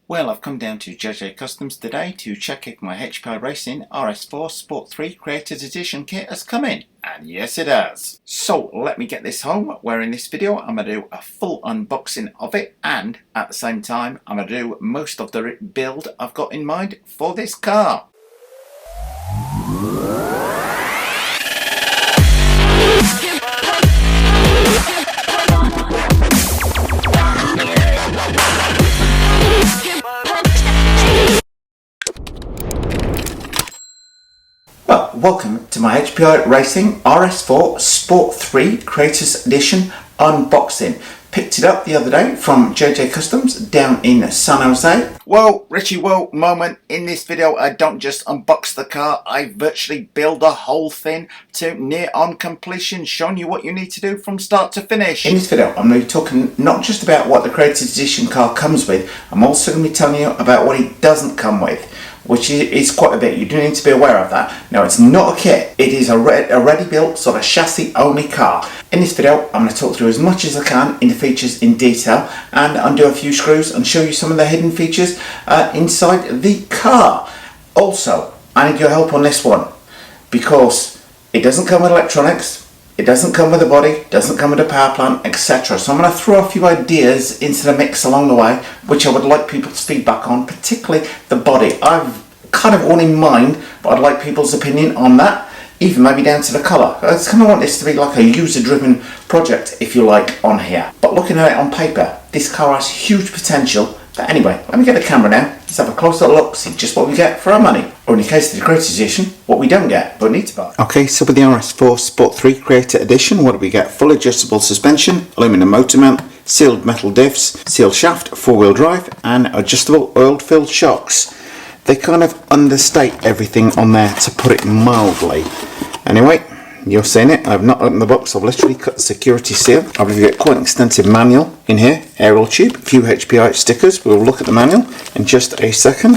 Well, I've come down to JJ Customs today to check if my HPI Racing RS4 Sport 3 Creators Edition kit has come in. And yes, it has. So let me get this home, where in this video I'm going to do a full unboxing of it, and at the same time I'm going to do most of the build I've got in mind for this car. Well, welcome to my HPI Racing RS4 Sport 3 Creators Edition unboxing. Picked it up the other day from JJ Customs down in San Jose. Well, Richie, moment. In this video, I don't just unbox the car, I virtually build the whole thing to near on completion, showing you what you need to do from start to finish. In this video, I'm going to be talking not just about what the Creators Edition car comes with, I'm also going to be telling you about what it doesn't come with, which is quite a bit. You do need to be aware of that. Now, it's not a kit, it is a ready built sort of chassis only car. In this video, I'm going to talk through as much as I can in the features in detail and undo a few screws and show you some of the hidden features inside the car. Also, I need your help on this one because it doesn't come with electronics, it doesn't come with a body, doesn't come with a power plant, etc. So I'm going to throw a few ideas into the mix along the way, which I would like people's feedback on, particularly the body. I've kind of one in mind, but I'd like people's opinion on that, even maybe down to the colour. I just kind of want this to be like a user-driven project, if you like, on here. But looking at it on paper, this car has huge potential. But anyway, let me get the camera now. Let's have a closer look, see just what we get for our money. Or in the case of the Creator Edition, what we don't get, but need to buy. Okay, so with the RS4 Sport 3 Creator Edition, what do we get? Full adjustable suspension, aluminum motor mount, sealed metal diffs, sealed shaft, four-wheel drive, and adjustable oil-filled shocks. They kind of understate everything on there, to put it mildly. Anyway, you're seeing it. I've not opened the box. I've literally cut the security seal. I've got quite an extensive manual in here, aerial tube, a few HPI stickers. We'll look at the manual in just a second.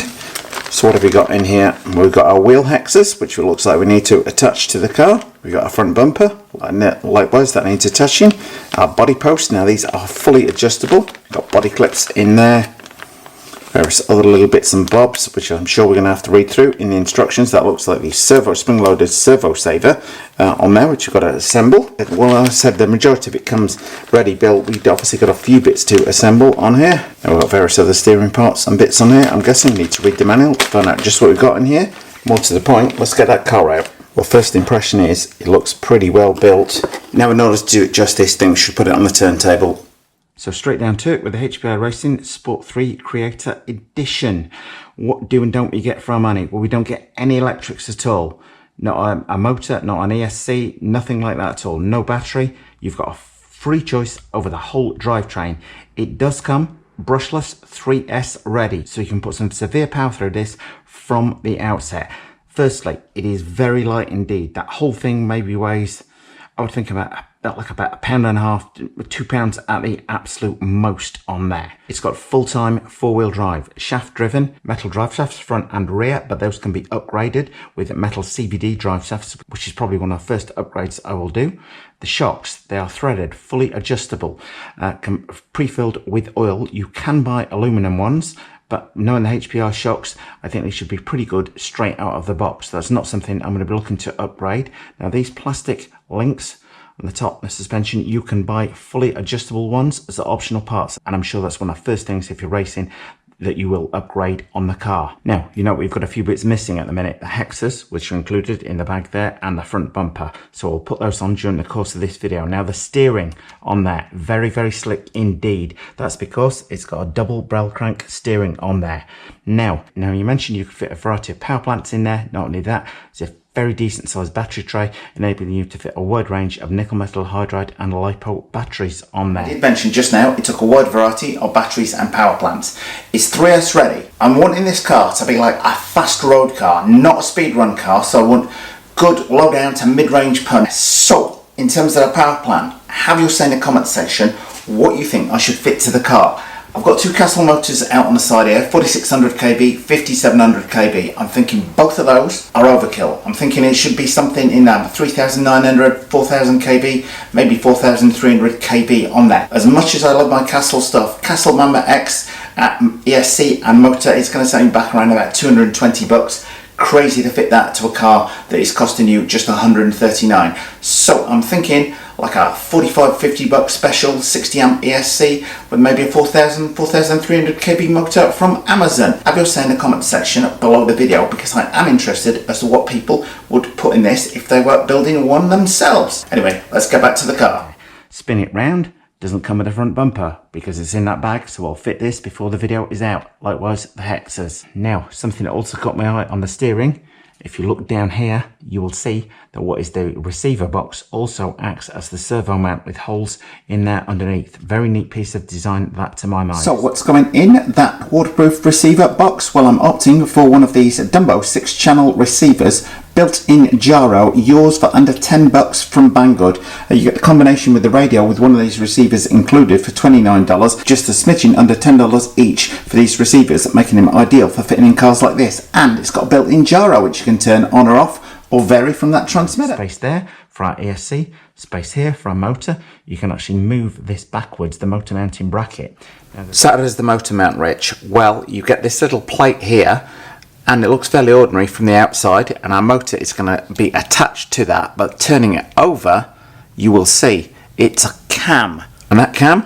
So what have we got in here? We've got our wheel hexes, which it looks like we need to attach to the car. We've got our front bumper, likewise that needs attaching. Our body posts, now these are fully adjustable. We've got body clips in there. Various other little bits and bobs, which I'm sure we're going to have to read through in the instructions. That looks like the servo spring-loaded servo saver on there, which you've got to assemble. Well, I said the majority of it comes ready built. We've obviously got a few bits to assemble on here. And we've got various other steering parts and bits on here. I'm guessing we need to read the manual to find out just what we've got in here. More to the point, let's get that car out. Well, first impression is it looks pretty well built. Now, in order to do it justice, I think we should put it on the turntable. So straight down to it with the HPI Racing Sport 3 Creator Edition. What do and don't we get for our money? Well, we don't get any electrics at all. Not a motor, not an ESC, nothing like that at all. No battery. You've got a free choice over the whole drivetrain. It does come brushless 3S ready, so you can put some severe power through this from the outset. Firstly, it is very light indeed. That whole thing maybe weighs, I would think about £1.5 pounds, 2 pounds at the absolute most on there. It's got full-time four-wheel drive, shaft-driven, metal drive shafts front and rear, but those can be upgraded with metal CVD drive shafts, which is probably one of the first upgrades I will do. The shocks, they are threaded, fully adjustable, pre-filled with oil. You can buy aluminum ones, but knowing the HPI shocks, I think they should be pretty good straight out of the box. That's not something I'm going to be looking to upgrade. Now, these plastic links on the top, the suspension, you can buy fully adjustable ones as optional parts. And I'm sure that's one of the first things, if you're racing, that you will upgrade on the car. Now, you know, we've got a few bits missing at the minute. The hexes, which are included in the bag there, and the front bumper. So I'll put those on during the course of this video. Now, the steering on there, very, very slick indeed. That's because it's got a double barrel crank steering on there. Now you mentioned you could fit a variety of power plants in there. Not only that, it's a very decent sized battery tray, enabling you to fit a wide range of nickel metal hydride and LiPo batteries on there. I did mention just now it took a wide variety of batteries and power plants. It's 3S ready. I'm wanting this car to be like a fast road car, not a speed run car, so I want good low down to mid-range punch. So in terms of the power plant, have your say in the comment section what you think I should fit to the car. I've got two Castle motors out on the side here, 4600 kV, 5700 kV. I'm thinking both of those are overkill. I'm thinking it should be something in 3900, 4000 kV, maybe 4300 kV on that. As much as I love my Castle stuff, Castle Mamba X ESC and motor, it's going to set you back around about 220 bucks. Crazy to fit that to a car that is costing you just 139. So I'm thinking like a 50 buck special 60 amp ESC with maybe a 4300 kb motor from Amazon. Have your say in the comment section below the video, because I am interested as to what people would put in this if they were building one themselves. Anyway, let's get back to the car. Spin it round. Doesn't come with a front bumper because it's in that bag, so I'll fit this before the video is out. Likewise the hexas. Now, something that also caught my eye on the steering, if you look down here, you will see that what is the receiver box also acts as the servo mount with holes in there underneath. Very neat piece of design, that to my mind. So what's going in that waterproof receiver box? Well, I'm opting for one of these Dumbo 6-channel receivers, built-in gyro, yours for under 10 bucks from Banggood. You get the combination with the radio with one of these receivers included for $29, just a smidgen under $10 each for these receivers, making them ideal for fitting in cars like this. And it's got a built-in gyro which you can turn on or off or vary from that transmitter. Space there for our ESC, space here for our motor. You can actually move this backwards, the motor mounting bracket. So how does the motor mount, Rich? Well, you get this little plate here, and it looks fairly ordinary from the outside, and our motor is going to be attached to that, but turning it over, you will see it's a cam, and that cam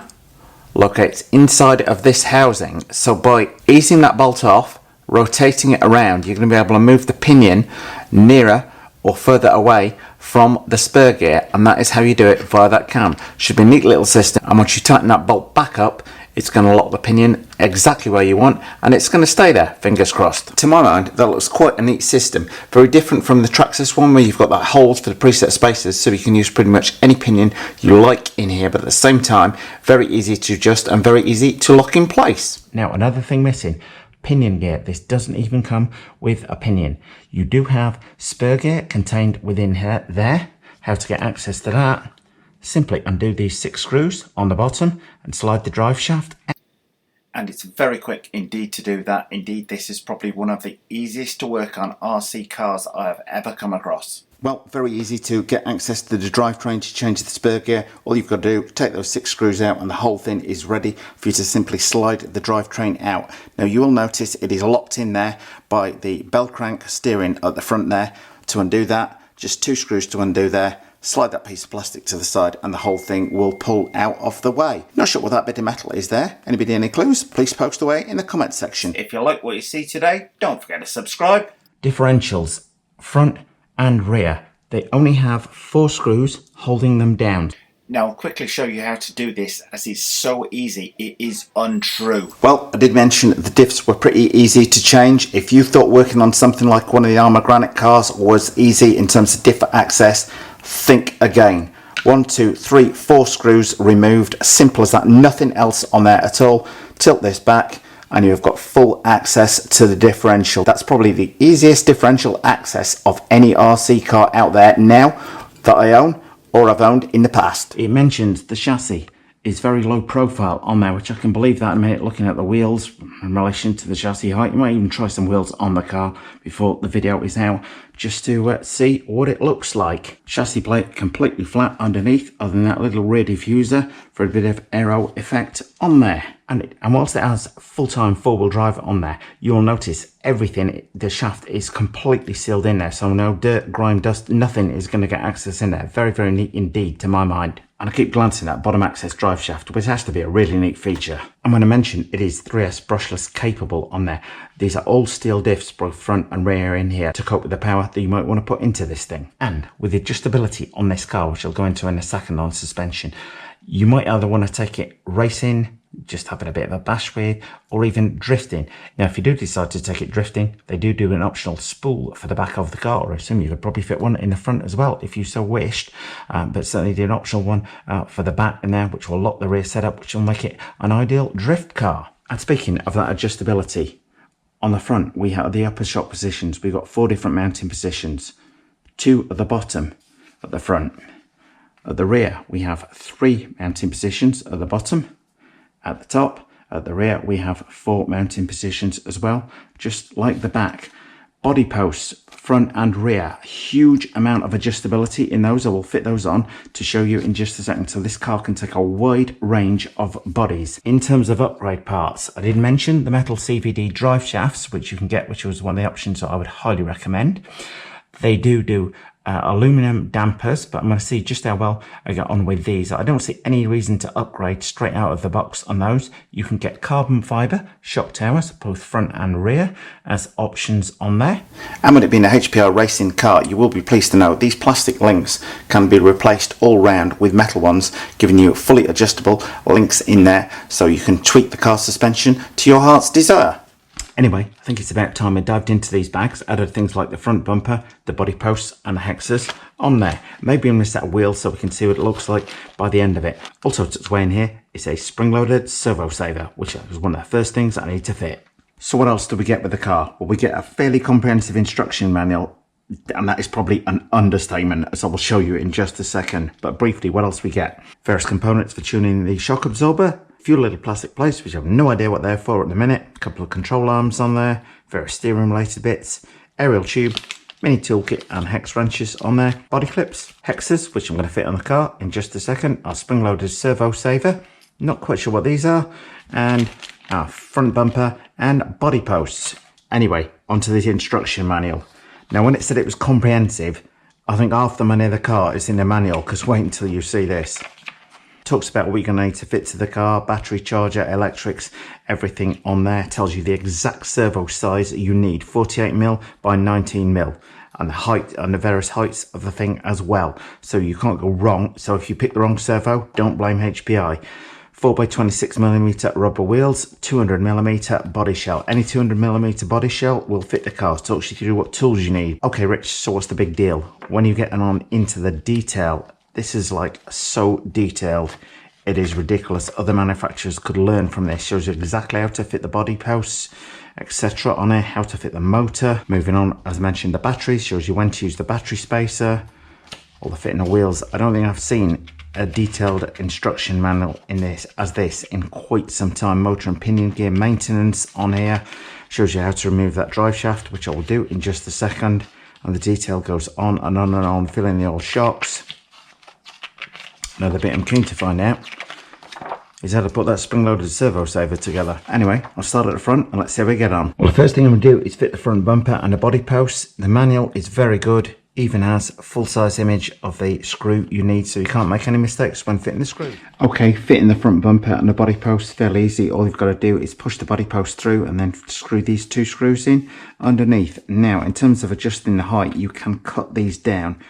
locates inside of this housing. So by easing that bolt off, rotating it around, you're going to be able to move the pinion nearer or further away from the spur gear, and that is how you do it via that cam. Should be a neat little system, and once you tighten that bolt back up, it's going to lock the pinion exactly where you want, and it's going to stay there, fingers crossed. To my mind, that looks quite a neat system. Very different from the Traxxas one, where you've got that holes for the preset spaces, so you can use pretty much any pinion you like in here, but at the same time, very easy to adjust and very easy to lock in place. Now, another thing missing, pinion gear. This doesn't even come with a pinion. You do have spur gear contained within here there. How to get access to that? Simply undo these 6 screws on the bottom and slide the drive shaft. And it's very quick indeed to do that. Indeed, this is probably one of the easiest to work on RC cars I have ever come across. Well, very easy to get access to the drivetrain to change the spur gear. All you've got to do, take those 6 screws out and the whole thing is ready for you to simply slide the drivetrain out. Now you will notice it is locked in there by the bell crank steering at the front there. To undo that, just 2 screws to undo there. Slide that piece of plastic to the side and the whole thing will pull out of the way. Not sure what that bit of metal is there. Anybody any clues? Please post away in the comment section. If you like what you see today, don't forget to subscribe. Differentials, front and rear. They only have 4 screws holding them down. Now I'll quickly show you how to do this, as it's so easy, it is untrue. Well, I did mention the diffs were pretty easy to change. If you thought working on something like one of the Armour Granite cars was easy in terms of diff access, think again. 1, 2, 3, 4 screws removed, simple as that, nothing else on there at all. Tilt this back and you've got full access to the differential. That's probably the easiest differential access of any RC car out there now that I own or I've owned in the past. It mentions the chassis is very low profile on there, which I can believe that in a minute looking at the wheels in relation to the chassis height. You might even try some wheels on the car before the video is out, just to see what it looks like. Chassis plate completely flat underneath, other than that little rear diffuser for a bit of aero effect on there. And whilst it has full-time 4-wheel drive on there, you'll notice everything, the shaft is completely sealed in there, so no dirt, grime, dust, nothing is going to get access in there. Very, very neat indeed to my mind. And I keep glancing at bottom access drive shaft, which has to be a really neat feature. And when I mention it is 3S brushless capable on there, these are all steel diffs, both front and rear in here, to cope with the power that you might want to put into this thing. And with the adjustability on this car, which I'll go into in a second on suspension, you might either want to take it racing, just having a bit of a bash with, or even drifting. Now, if you do decide to take it drifting, they do an optional spool for the back of the car. I assume you could probably fit one in the front as well if you so wished, but certainly do an optional one for the back in there, which will lock the rear setup, which will make it an ideal drift car. And speaking of that adjustability, on the front we have the upper shock positions. We've got 4 different mounting positions, 2 at the bottom at the front. At the rear we have 3 mounting positions at the bottom. At the top, at the rear, we have 4 mounting positions as well, just like the back. body posts, front and rear. Huge amount of adjustability in those. I will fit those on to show you in just a second. So this car can take a wide range of bodies. In terms of upgrade parts, I did mention the metal CVD drive shafts, which you can get, which was one of the options that I would highly recommend. They do aluminum dampers, but I'm going to see just how well I get on with these. I don't see any reason to upgrade straight out of the box on those. You can get carbon fibre shock towers, both front and rear, as options on there. And with it being a HPI racing car, you will be pleased to know these plastic links can be replaced all round with metal ones, giving you fully adjustable links in there, so you can tweak the car suspension to your heart's desire. Anyway, I think it's about time I dived into these bags, added things like the front bumper, the body posts and the hexers on there. Maybe I'm going to set a wheel so we can see what it looks like by the end of it. Also tucked away in here is a spring-loaded servo saver, which was one of the first things I need to fit. So what else do we get with the car? Well, we get a fairly comprehensive instruction manual, and that is probably an understatement, as I will show you in just a second. But briefly, what else we get? Various components for tuning the shock absorber, a few little plastic plates, which I have no idea what they're for at the minute, a couple of control arms on there, various steering related bits, aerial tube, mini toolkit and hex wrenches on there, body clips, hexers, which I'm going to fit on the car in just a second, our spring-loaded servo saver, not quite sure what these are, and our front bumper and body posts. Anyway, onto the instruction manual. Now, when it said it was comprehensive, I think half the money of the car is in the manual, because wait until you see this. Talks about what you're going to need to fit to the car, battery, charger, electrics, everything on there. Tells you the exact servo size you need, 48mm by 19mm, and the height and the various heights of the thing as well. So you can't go wrong. So if you pick the wrong servo, don't blame HPI. 4x26mm rubber wheels, 200mm body shell. Any 200mm body shell will fit the car. Talks you through what tools you need. Okay, Rich, so what's the big deal? When you get on into the detail, this is like so detailed, it is ridiculous. Other manufacturers could learn from this. Shows you exactly how to fit the body posts, etc. on it, how to fit the motor. Moving on, as mentioned, the batteries, shows you when to use the battery spacer, all the fitting of wheels. I don't think I've seen a detailed instruction manual in this in quite some time. Motor and pinion gear maintenance on here. Shows you how to remove that drive shaft, which I will do in just a second. And the detail goes on and on and on, filling the old shocks. Another bit I'm keen to find out is how to put that spring-loaded servo saver together. Anyway, I'll start at the front and let's see how we get on. Well, the first thing I'm going to do is fit the front bumper and the body posts. The manual is very good, even has a full-size image of the screw you need, so you can't make any mistakes when fitting the screw. Okay, fitting the front bumper and the body posts fairly easy. All you've got to do is push the body post through and then screw these two screws in underneath. Now, in terms of adjusting the height, you can cut these down.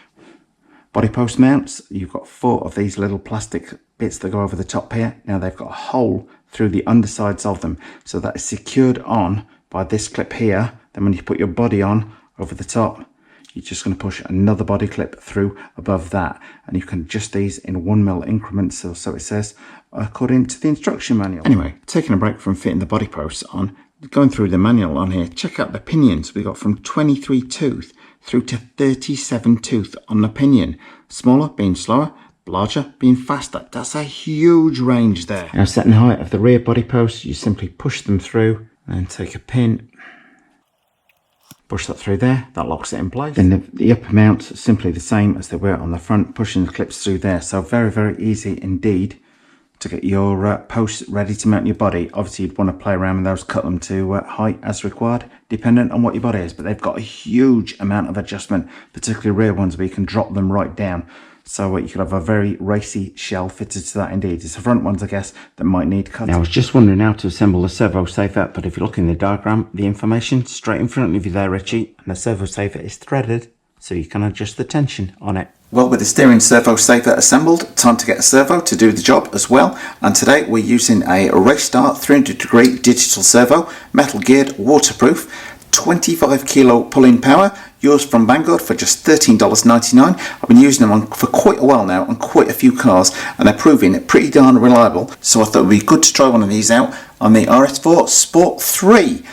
Body post mounts, you've got 4 of these little plastic bits that go over the top here. Now they've got a hole through the undersides of them, so that is secured on by this clip here. Then when you put your body on over the top, you're just going to push another body clip through above that, and you can adjust these in 1mm increments, so it says according to the instruction manual. Anyway, taking a break from fitting the body posts on, going through the manual on here, check out the pinions. We got from 23 tooth through to 37 tooth on the pinion. Smaller being slower, larger being faster. That's a huge range there. Now, setting the height of the rear body posts, you simply push them through and take a pin, push that through there, that locks it in place. Then the upper mounts are simply the same as they were on the front, pushing the clips through there. So very, very easy indeed to get your posts ready to mount your body. Obviously you'd want to play around with those, cut them to height as required, dependent on what your body is, but they've got a huge amount of adjustment, particularly rear ones where you can drop them right down. So you could have a very racy shell fitted to that indeed. It's the front ones, I guess, that might need cutting. Now, I was just wondering how to assemble the servo saver, but if you look in the diagram, the information straight in front of you there, Richie, and the servo saver is threaded, so you can adjust the tension on it. Well, with the steering servo saver assembled, time to get a servo to do the job as well. And today we're using a Racestar 300-degree digital servo, metal geared, waterproof, 25 kilo pulling power, yours from Vanguard for just $13.99. I've been using them for quite a while now on quite a few cars, and they're proving pretty darn reliable. So I thought it would be good to try one of these out on the RS4 Sport 3.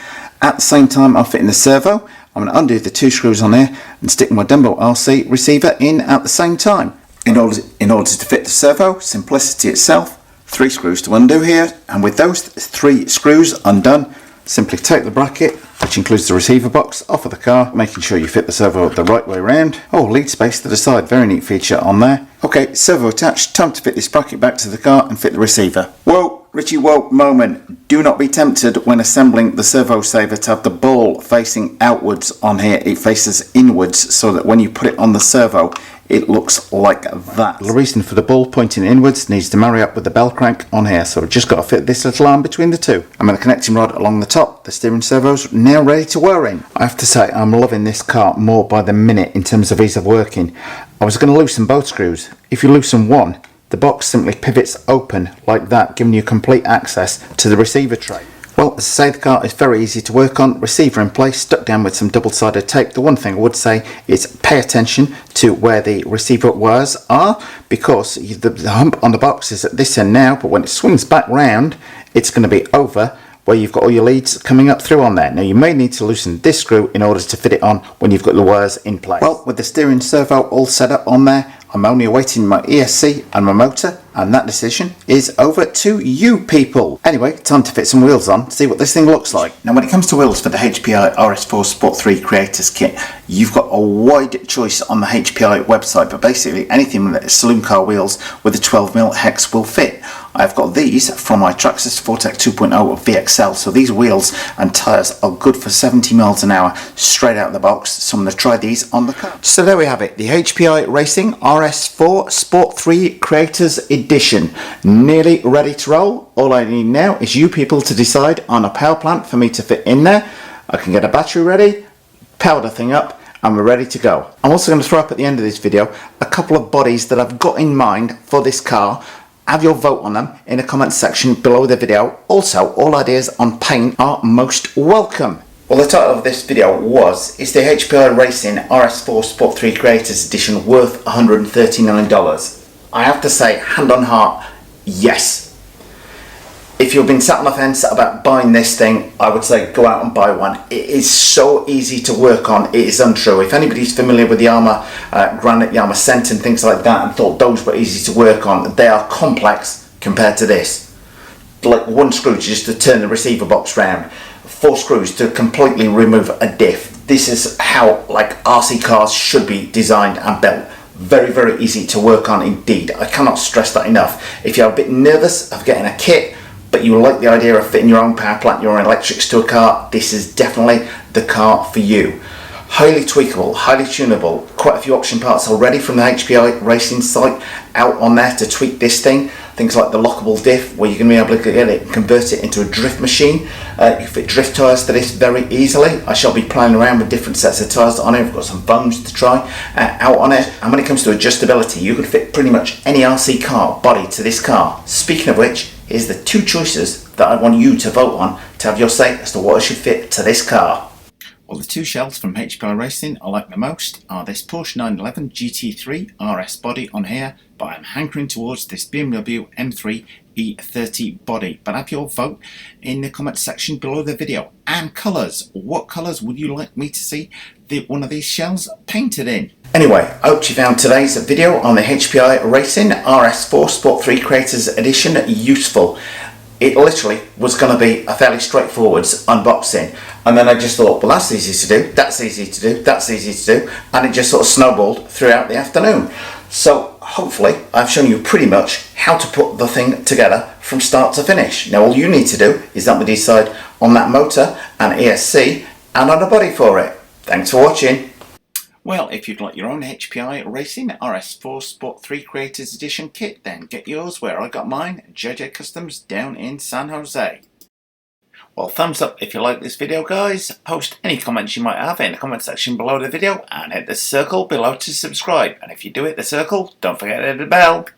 At the same time I'm fitting the servo, I'm going to undo the 2 screws on there and stick my Dumbo RC receiver in at the same time. In order to fit the servo, simplicity itself, 3 screws to undo here, and with those 3 screws undone, simply take the bracket which includes the receiver box off of the car, making sure you fit the servo the right way around. Oh, lead space to the side, very neat feature on there. Okay, servo attached, time to fit this bracket back to the car and fit the receiver. Whoa, Richie, whoa moment. Do not be tempted when assembling the servo saver to have the ball facing outwards on here. It faces inwards so that when you put it on the servo, it looks like that. The reason for the ball pointing inwards needs to marry up with the bell crank on here, so I've just got to fit this little arm between the two. I'm going to connect him rod along the top. The steering servo's now ready to whir in. I have to say I'm loving this car more by the minute in terms of ease of working. I was going to loosen both screws. If you loosen one, the box simply pivots open like that, giving you complete access to the receiver tray. Well, as I say, the car is very easy to work on. Receiver in place, stuck down with some double-sided tape. The one thing I would say is pay attention to where the receiver wires are, because the hump on the box is at this end now, but when it swings back round, it's going to be over where you've got all your leads coming up through on there. Now you may need to loosen this screw in order to fit it on when you've got the wires in place. Well, with the steering servo all set up on there, I'm only awaiting my ESC and my motor, and that decision is over to you people. Anyway, time to fit some wheels on, see what this thing looks like. Now when it comes to wheels for the HPI RS4 Sport 3 Creators Kit, you've got a wide choice on the HPI website, but basically anything with saloon car wheels with a 12mm hex will fit. I've got these from my Traxxas Fortec 2.0 VXL, so these wheels and tyres are good for 70 miles an hour straight out of the box, so I'm going to try these on the car. So there we have it, the HPI Racing RS4 Sport 3 Creators Edition, nearly ready to roll. All I need now is you people to decide on a power plant for me to fit in there. I can get a battery ready, power the thing up, and we're ready to go. I'm also going to throw up at the end of this video a couple of bodies that I've got in mind for this car. Have your vote on them in the comments section below the video. Also, all ideas on paint are most welcome. Well, the title of this video is the HPI Racing RS4 Sport 3 Creators Edition worth $139? I have to say, hand on heart, yes. If you've been sat on the fence about buying this thing, I would say go out and buy one. It is so easy to work on, it is untrue. If anybody's familiar with the Armour Granite, the Armour Cent and things like that and thought those were easy to work on, they are complex compared to this. Like one screw just to turn the receiver box round, 4 screws to completely remove a diff. This is how like RC cars should be designed and built. Very, very easy to work on indeed. I cannot stress that enough. If you're a bit nervous of getting a kit, but you like the idea of fitting your own power plant, your own electrics to a car, this is definitely the car for you. Highly tweakable, highly tunable, quite a few option parts already from the HPI Racing site out on there to tweak this thing. Things like the lockable diff, where you're going to be able to get it and convert it into a drift machine. You fit drift tyres to this very easily. I shall be playing around with different sets of tyres on it. I've got some bones to try out on it. And when it comes to adjustability, you can fit pretty much any RC car body to this car. Speaking of which, here's the 2 choices that I want you to vote on to have your say as to what should fit to this car. Well, the 2 shells from HPI Racing I like the most are this Porsche 911 GT3 RS body on here, but I'm hankering towards this BMW M3 E30 body. But have your vote in the comment section below the video. And colours, what colours would you like me to see one of these shells painted in? Anyway, I hope you found today's video on the HPI Racing RS4 Sport 3 Creators Edition useful. It literally was going to be a fairly straightforward unboxing, and then I just thought, well, that's easy to do, that's easy to do, that's easy to do, and it just sort of snowballed throughout the afternoon. So hopefully I've shown you pretty much how to put the thing together from start to finish. Now all you need to do is help me decide on that motor and ESC and on a body for it. Thanks for watching. Well, if you'd like your own HPI Racing RS4 Sport 3 Creators Edition kit, then get yours where I got mine, JJ Customs down in San Jose. Well, thumbs up if you like this video, guys. Post any comments you might have in the comment section below the video, and hit the circle below to subscribe. And if you do hit the circle, don't forget to hit the bell.